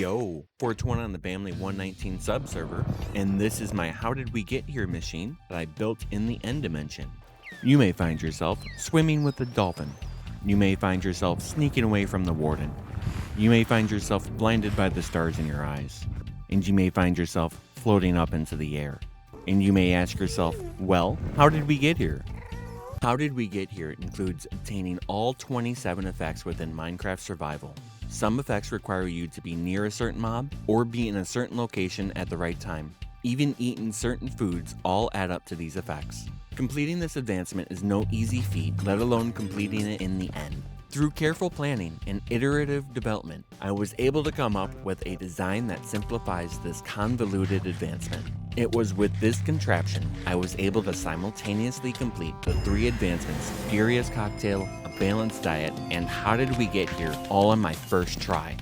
Yo, 420 on the Bamily 119 subserver, and this is my How Did We Get Here machine that I built in the end dimension. You may find yourself swimming with a dolphin. You may find yourself sneaking away from the Warden. You may find yourself blinded by the stars in your eyes. And you may find yourself floating up into the air. And you may ask yourself, well, how did we get here? How Did We Get Here includes obtaining all 27 effects within Minecraft Survival. Some effects require you to be near a certain mob, or be in a certain location at the right time. Even eating certain foods all add up to these effects. Completing this advancement is no easy feat, let alone completing it in the end. Through careful planning and iterative development, I was able to come up with a design that simplifies this convoluted advancement. It was with this contraption I was able to simultaneously complete the 3 advancements: Furious Cocktail, a balanced diet, and How Did We Get Here, all on my first try.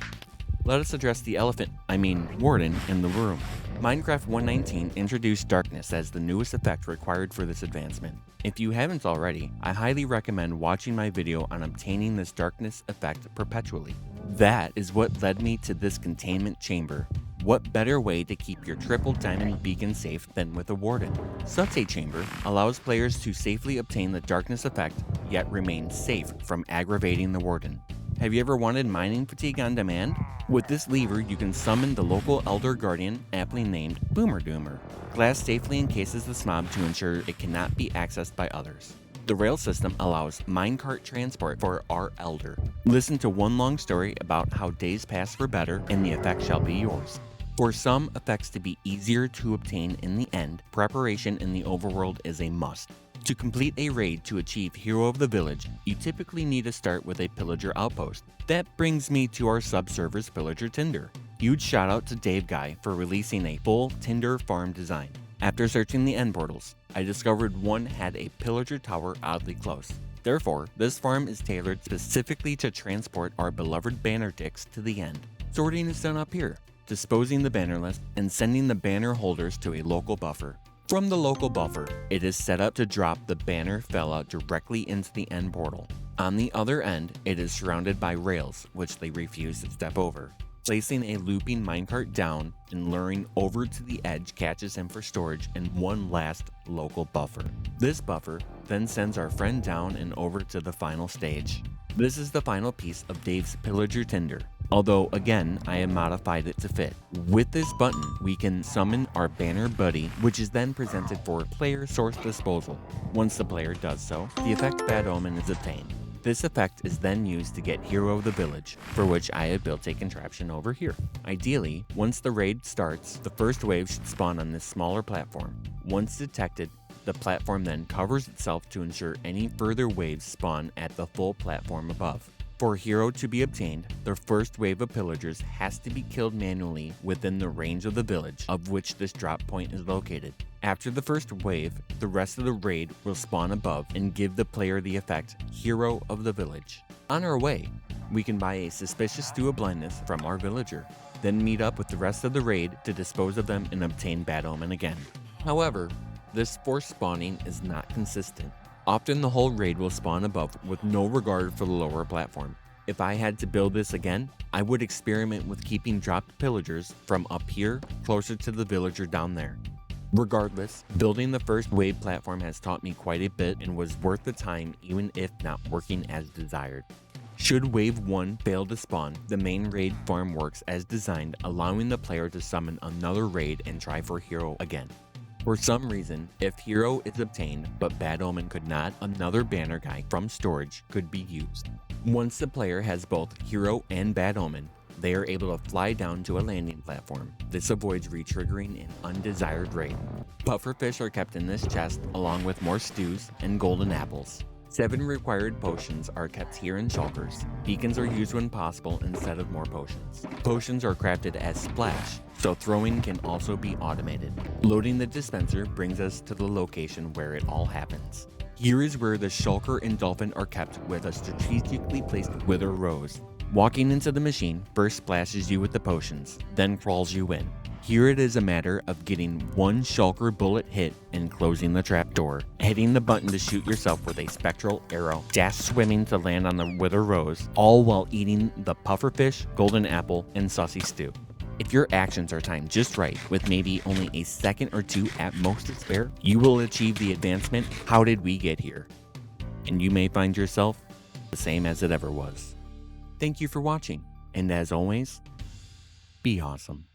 Let us address the Warden, in the room. Minecraft 119 introduced darkness as the newest effect required for this advancement. If you haven't already, I highly recommend watching my video on obtaining this darkness effect perpetually. That is what led me to this containment chamber. What better way to keep your triple diamond beacon safe than with a Warden? Such a chamber allows players to safely obtain the darkness effect, yet remain safe from aggravating the Warden. Have you ever wanted mining fatigue on demand? With this lever, you can summon the local Elder Guardian, aptly named Boomer Doomer. Glass safely encases this mob to ensure it cannot be accessed by others. The rail system allows minecart transport for our Elder. Listen to one long story about how days pass for better, and the effect shall be yours. For some effects to be easier to obtain in the end, preparation in the overworld is a must. To complete a raid to achieve Hero of the Village, you typically need to start with a Pillager outpost. That brings me to our subserver's Pillager Tinder. Huge shout out to Dave Guy for releasing a full Tinder farm design. After searching the end portals, I discovered one had a Pillager tower oddly close. Therefore, this farm is tailored specifically to transport our beloved banner ticks to the end. Sorting is done up here, disposing the banner list and sending the banner holders to a local buffer. From the local buffer, it is set up to drop the banner fella directly into the end portal. On the other end, it is surrounded by rails, which they refuse to step over. Placing a looping minecart down and luring over to the edge catches him for storage in one last local buffer. This buffer then sends our friend down and over to the final stage. This is the final piece of Dave's Pillager Tinder. Although again, I have modified it to fit. With this button, we can summon our banner buddy, which is then presented for player source disposal. Once the player does so, the effect Bad Omen is obtained. This effect is then used to get Hero of the Village, for which I have built a contraption over here. Ideally, once the raid starts, the first wave should spawn on this smaller platform. Once detected, the platform then covers itself to ensure any further waves spawn at the full platform above. For Hero to be obtained, the first wave of pillagers has to be killed manually within the range of the village of which this drop point is located. After the first wave, the rest of the raid will spawn above and give the player the effect Hero of the Village. On our way, we can buy a suspicious stew of blindness from our villager, then meet up with the rest of the raid to dispose of them and obtain Bad Omen again. However, this forced spawning is not consistent. Often the whole raid will spawn above with no regard for the lower platform. If I had to build this again, I would experiment with keeping dropped pillagers from up here closer to the villager down there. Regardless, building the first wave platform has taught me quite a bit and was worth the time even if not working as desired. Should wave 1 fail to spawn, the main raid farm works as designed, allowing the player to summon another raid and try for Hero again. For some reason, if Hero is obtained but Bad Omen could not, another banner guy from storage could be used. Once the player has both Hero and Bad Omen, they are able to fly down to a landing platform. This avoids re-triggering an undesired raid. Pufferfish are kept in this chest along with more stews and golden apples. 7 required potions are kept here in shulkers. Beacons are used when possible instead of more potions. Potions are crafted as splash, so throwing can also be automated. Loading the dispenser brings us to the location where it all happens. Here is where the shulker and dolphin are kept with a strategically placed wither rose. Walking into the machine first splashes you with the potions, then crawls you in. Here it is a matter of getting one shulker bullet hit and closing the trapdoor, hitting the button to shoot yourself with a spectral arrow, dash swimming to land on the wither rose, all while eating the pufferfish, golden apple, and saucy stew. If your actions are timed just right, with maybe only a second or two at most to spare, you will achieve the advancement, "How did we get here?" And you may find yourself the same as it ever was. Thank you for watching, and as always, be awesome.